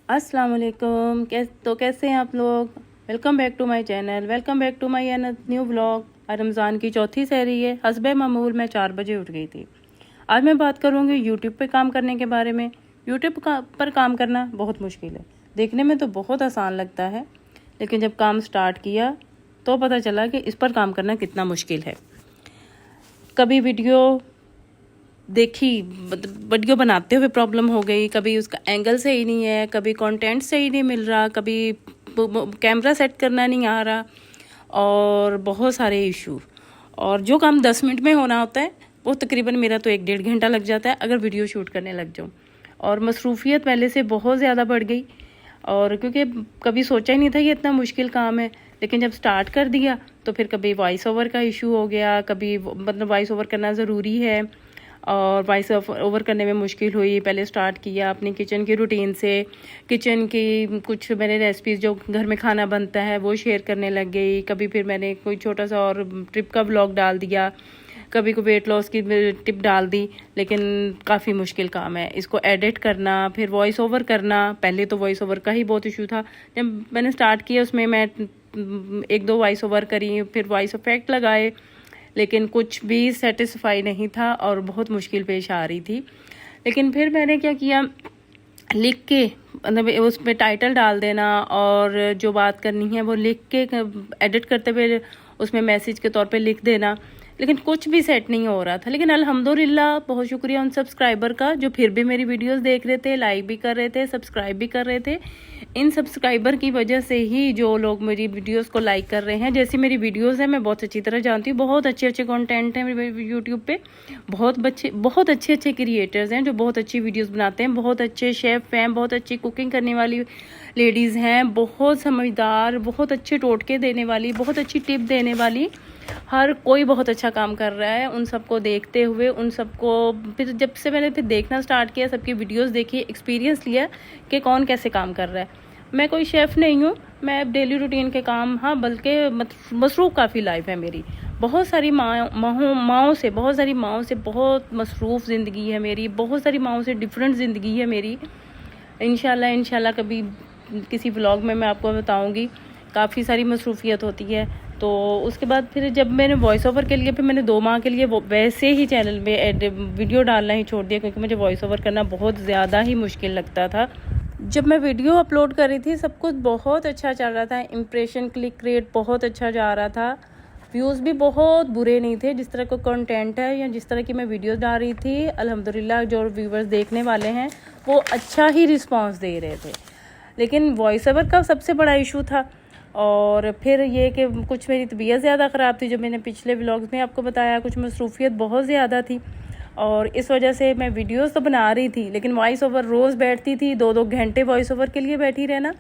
अस्सलाम वालेकुम। कैसे हैं आप लोग। Welcome back to my channel, welcome back to my new vlog. आज रमज़ान की चौथी सहरी है। हस्बे मामूल मैं 4 बजे उठ गई थी। आज मैं बात करूँगी यूट्यूब पे काम करने के बारे में। पर काम करना बहुत मुश्किल है। देखने में तो बहुत आसान लगता है, लेकिन जब काम स्टार्ट किया तो पता चला कि इस पर काम करना कितना मुश्किल है। कभी वीडियो देखी, वीडियो बनाते हुए प्रॉब्लम हो गई, कभी उसका एंगल सही नहीं है, कभी कंटेंट सही नहीं मिल रहा, कभी कैमरा सेट करना नहीं आ रहा, और बहुत सारे इशू। और जो काम 10 मिनट में होना होता है वो तकरीबन मेरा तो 1-1.5 घंटा लग जाता है अगर वीडियो शूट करने लग जाऊँ। और मसरूफियत पहले से बहुत ज़्यादा बढ़ गई, और क्योंकि कभी सोचा ही नहीं था कि इतना मुश्किल काम है, लेकिन जब स्टार्ट कर दिया तो फिर कभी वॉइस ओवर का इशू हो गया, कभी मतलब वॉइस ओवर करना ज़रूरी है और वॉइस ओवर करने में मुश्किल हुई। पहले स्टार्ट किया अपनी किचन की रूटीन से, किचन की कुछ मैंने रेसिपीज़ जो घर में खाना बनता है वो शेयर करने लग गई। कभी फिर मैंने कोई छोटा सा और ट्रिप का व्लॉग डाल दिया, कभी को वेट लॉस की टिप डाल दी। लेकिन काफ़ी मुश्किल काम है इसको एडिट करना, फिर वॉइस ओवर करना। पहले तो वॉइस ओवर का ही बहुत इशू था। जब मैंने स्टार्ट किया उसमें मैं 1-2 वॉइस ओवर करी, फिर वॉइस इफेक्ट लगाए, लेकिन कुछ भी सेटिस्फाई नहीं था और बहुत मुश्किल पेश आ रही थी। लेकिन फिर मैंने क्या किया, लिख के मतलब उसमें टाइटल डाल देना और जो बात करनी है वो लिख के एडिट करते हुए उसमें मैसेज के तौर पे लिख देना। लेकिन कुछ भी सेट नहीं हो रहा था। लेकिन अल्हम्दुलिल्लाह बहुत शुक्रिया उन सब्सक्राइबर का जो फिर भी मेरी वीडियोस देख रहे थे, लाइक भी कर रहे थे, सब्सक्राइब भी कर रहे थे। इन सब्सक्राइबर की वजह से ही जो लोग मेरी वीडियोस को लाइक कर रहे हैं, जैसी मेरी वीडियोस हैं मैं बहुत अच्छी तरह जानती हूँ, बहुत अच्छे अच्छे कंटेंट हैं मेरे यूट्यूब पे। बहुत अच्छे अच्छे क्रिएटर्स हैं जो बहुत अच्छी वीडियोस बनाते हैं, बहुत अच्छे शेफ़ हैं, बहुत अच्छी कुकिंग करने वाली लेडीज़ हैं, बहुत समझदार, बहुत अच्छे टोटके देने वाली, बहुत अच्छी टिप देने वाली। हर कोई बहुत अच्छा काम कर रहा है। उन सबको देखते हुए उन सबको फिर जब से मैंने फिर देखना स्टार्ट किया, सबकी वीडियोस देखी, एक्सपीरियंस लिया कि कौन कैसे काम कर रहा है। मैं कोई शेफ़ नहीं हूँ, मैं डेली रूटीन के काम, हाँ बल्कि मसरूफ़ काफ़ी लाइफ है मेरी। बहुत सारी माँओं से बहुत मसरूफ़ ज़िंदगी है मेरी, बहुत सारी माँओं से डिफरेंट ज़िंदगी है मेरी। इंशाल्लाह कभी किसी व्लॉग में मैं आपको बताऊंगी। काफ़ी सारी मसरूफियत होती है। तो उसके बाद फिर जब मैंने वॉइस ओवर के लिए, फिर मैंने 2 माह के लिए वैसे ही चैनल में वीडियो डालना ही छोड़ दिया, क्योंकि मुझे वॉइस ओवर करना बहुत ज़्यादा ही मुश्किल लगता था। जब मैं वीडियो अपलोड कर रही थी सब कुछ बहुत अच्छा चल रहा था, इम्प्रेशन क्लिक रेट बहुत अच्छा जा रहा था, व्यूज़ भी बहुत बुरे नहीं थे। जिस तरह का कंटेंट है या जिस तरह की मैं वीडियोस डाल रही थी, अल्हम्दुलिल्लाह जो व्यूवर्स देखने वाले हैं वो अच्छा ही रिस्पांस दे रहे थे। लेकिन वॉइस ओवर का सबसे बड़ा इशू था। और फिर ये कि कुछ मेरी तबीयत ज़्यादा ख़राब थी, जो मैंने पिछले व्लॉग्स में आपको बताया, कुछ मसरूफियत बहुत ज़्यादा थी और इस वजह से मैं वीडियोस तो बना रही थी, लेकिन वॉइस ओवर रोज़ बैठती थी, 2-2 घंटे वॉइस ओवर के लिए बैठी रहना।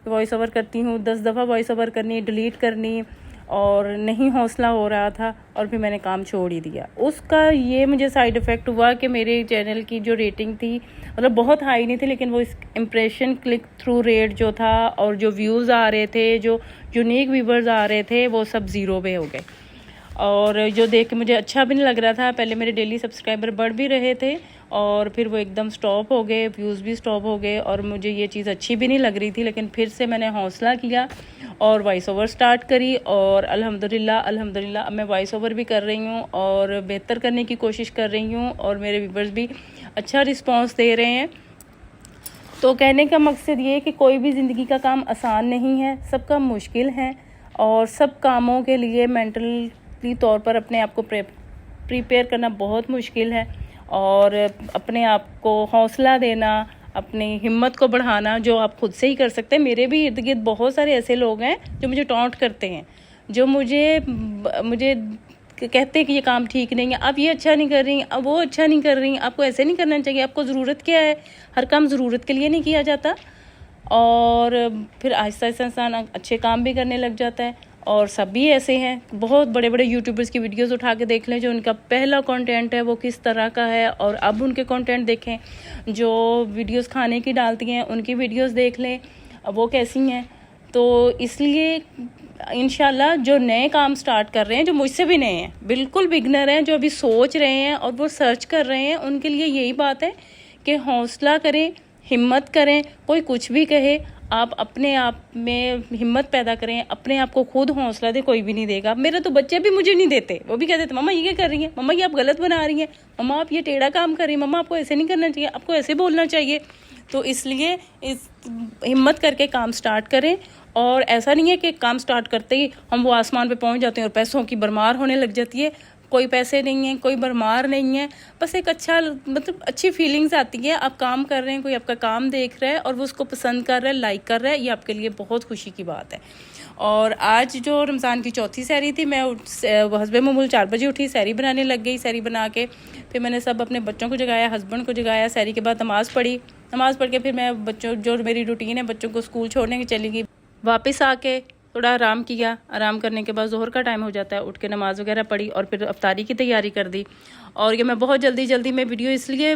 वॉइस ओवर करती हूँ, 10 दफ़ा वॉइस ओवर करनी, डिलीट करनी, और नहीं हौसला हो रहा था और फिर मैंने काम छोड़ ही दिया। उसका ये मुझे साइड इफ़ेक्ट हुआ कि मेरे चैनल की जो रेटिंग थी, मतलब बहुत हाई नहीं थी, लेकिन वो इस इम्प्रेशन क्लिक थ्रू रेट जो था और जो व्यूज़ आ रहे थे, जो यूनिक व्यूवर्स आ रहे थे, वो सब ज़ीरो पे हो गए। और जो देख के मुझे अच्छा भी नहीं लग रहा था। पहले मेरे डेली सब्सक्राइबर बढ़ भी रहे थे और फिर वो एकदम स्टॉप हो गए, व्यूज़ भी स्टॉप हो गए, और मुझे ये चीज़ अच्छी भी नहीं लग रही थी। लेकिन फिर से मैंने हौसला किया और वॉइस ओवर स्टार्ट करी, और अल्हम्दुलिल्लाह अब मैं वॉइस ओवर भी कर रही हूँ और बेहतर करने की कोशिश कर रही हूँ, और मेरे व्यूवर्स भी अच्छा रिस्पॉन्स दे रहे हैं। तो कहने का मकसद ये है कि कोई भी ज़िंदगी का काम आसान नहीं है, सब काम मुश्किल है, और सब कामों के लिए मेंटली तौर पर अपने आप को प्रिपेयर करना बहुत मुश्किल है, और अपने आप को हौसला देना, अपनी हिम्मत को बढ़ाना जो आप खुद से ही कर सकते हैं। मेरे भी इर्द गिर्द बहुत सारे ऐसे लोग हैं जो मुझे टॉन्ट करते हैं, जो मुझे कहते हैं कि ये काम ठीक नहीं है, आप ये अच्छा नहीं कर रही, अब वो अच्छा नहीं कर रही, आपको ऐसे नहीं करना चाहिए, आपको ज़रूरत क्या है, हर काम ज़रूरत के लिए नहीं किया जाता। और फिर आहिस्ता आहिस्ता इंसान अच्छे काम भी करने लग जाता है। और सभी ऐसे हैं, बहुत बड़े बड़े यूट्यूबर्स की वीडियोस उठा के देख लें, जो उनका पहला कंटेंट है वो किस तरह का है, और अब उनके कंटेंट देखें। जो वीडियोस खाने की डालती हैं उनकी वीडियोस देख लें, वो कैसी हैं। तो इसलिए इंशाल्लाह जो नए काम स्टार्ट कर रहे हैं, जो मुझसे भी नए हैं, बिल्कुल बिगनर हैं, जो अभी सोच रहे हैं और वो सर्च कर रहे हैं, उनके लिए यही बात है कि हौसला करें, हिम्मत करें, कोई कुछ भी कहे, आप अपने आप में हिम्मत पैदा करें, अपने आप को खुद हौसला दे, कोई भी नहीं देगा। मेरे तो बच्चे भी मुझे नहीं देते, वो भी कहते थे मम्मा ये क्या कर रही हैं, मम्मा ये आप गलत बना रही हैं, मम्मा आप ये टेढ़ा काम कर रही हैं, मम्मा आपको ऐसे नहीं करना चाहिए, आपको ऐसे बोलना चाहिए। तो इसलिए इस हिम्मत करके काम स्टार्ट करें। और ऐसा नहीं है कि काम स्टार्ट करते ही हम वो आसमान पे पहुंच जाते हैं और पैसों की भरमार होने लग जाती है। कोई पैसे नहीं है, कोई भरमार नहीं है, बस एक अच्छा मतलब अच्छी फीलिंग्स आती है। आप काम कर रहे हैं, कोई आपका काम देख रहा है और वो उसको पसंद कर रहा है, लाइक कर रहा है, ये आपके लिए बहुत खुशी की बात है। और आज जो रमज़ान की चौथी सहरी थी, मैं हस्बे मामूल 4 बजे उठी, सहरी बनाने लग गई। सहरी बना के फिर मैंने सब अपने बच्चों को जगाया, हस्बैंड को जगाया। सहरी के बाद नमाज़ पढ़ी, नमाज़ पढ़ के फिर मैं बच्चों, जो मेरी रूटीन है, बच्चों को स्कूल छोड़ने की चली गई। वापस आके थोड़ा आराम किया, आराम करने के बाद ज़ोहर का टाइम हो जाता है, उठ के नमाज़ वगैरह पढ़ी और फिर अफ्तारी की तैयारी कर दी। और ये मैं बहुत जल्दी में वीडियो इसलिए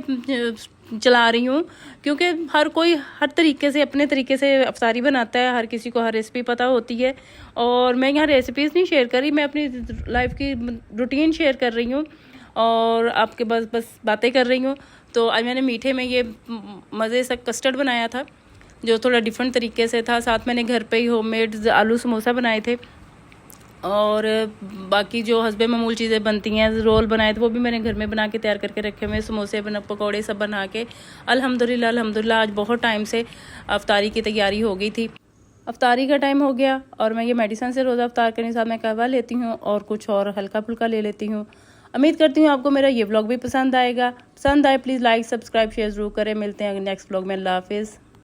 चला रही हूँ क्योंकि हर कोई हर तरीके से अपने तरीके से अफ्तारी बनाता है, हर किसी को हर रेसिपी पता होती है। और मैं यहाँ रेसिपीज़ नहीं शेयर कर रही, मैं अपनी लाइफ की रूटीन शेयर कर रही हूँ और आपके बस बातें कर रही हूँ। तो आज मैंने मीठे में ये मज़े से कस्टर्ड बनाया था जो थोड़ा डिफरेंट तरीके से था। साथ मैंने घर पे ही होममेड आलू समोसा बनाए थे और बाकी जो हस्बे मामूल चीज़ें बनती हैं, रोल बनाए थे, वो भी मैंने घर में बना के तैयार करके रखे हुए। समोसे पकौड़े सब बना के अल्हम्दुलिल्लाह आज बहुत टाइम से अफ्तारी की तैयारी हो गई थी। अफ्तारी का टाइम हो गया और मैं ये मेडिसिन से रोज़ा अफ्तार करने के साथ मैं कहवा लेती हूँ और कुछ और हल्का फुल्का ले लेती हूँ। उम्मीद करती हूँ आपको मेरा ये व्लॉग भी पसंद आएगा। पसंद आए प्लीज़ लाइक सब्सक्राइब शेयर ज़रूर करें। मिलते हैं नेक्स्ट व्लॉग में। अल्लाह हाफिज़।